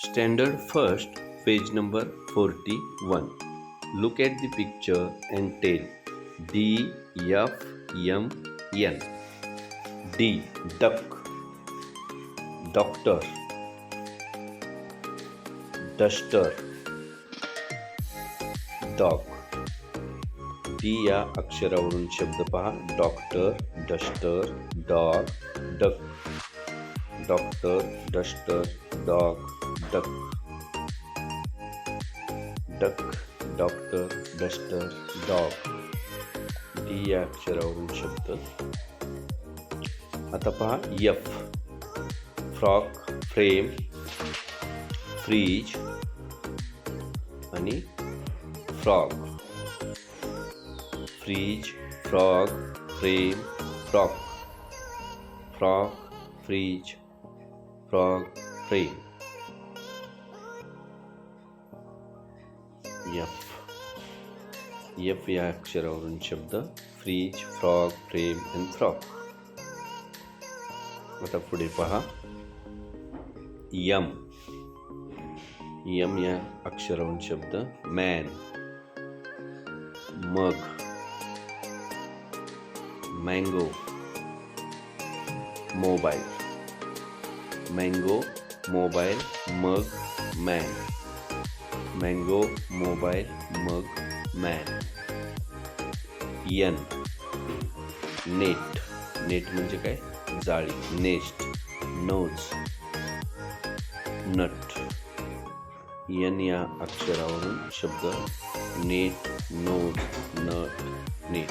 Standard first, page number 41. Look at the picture and tell. D, F, M, N. D. Duck. Doctor. Duster. Dog. D या अक्षरावरून शब्द पहा. Doctor, duster, dog, duck. Doctor, duster, dog, duck. Duck, doctor, duster, dog. D या अक्षरावरून शब्द. आता पहा F. Frock, frame, fridge आणि frog. Fridge, frog, frame, frock. Frock, fridge, frog, frame. F. F या अक्षरावरून शब्द. फ्रीज, फ्रॉग, फ्रेम आणि फ्रॉक. आता पुढे पहा यम. यम या अक्षरावरून शब्द. मॅन, मग, मँगो, मोबाईल. मँगो, मोबाईल, मग, मॅन. मँगो, मोबाईल, मग, मॅन. यन. नेट. नेट म्हणजे काय? जाळी. Nest, knows, nut. यन या अक्षरावरून शब्द. Net, nose, nut, net.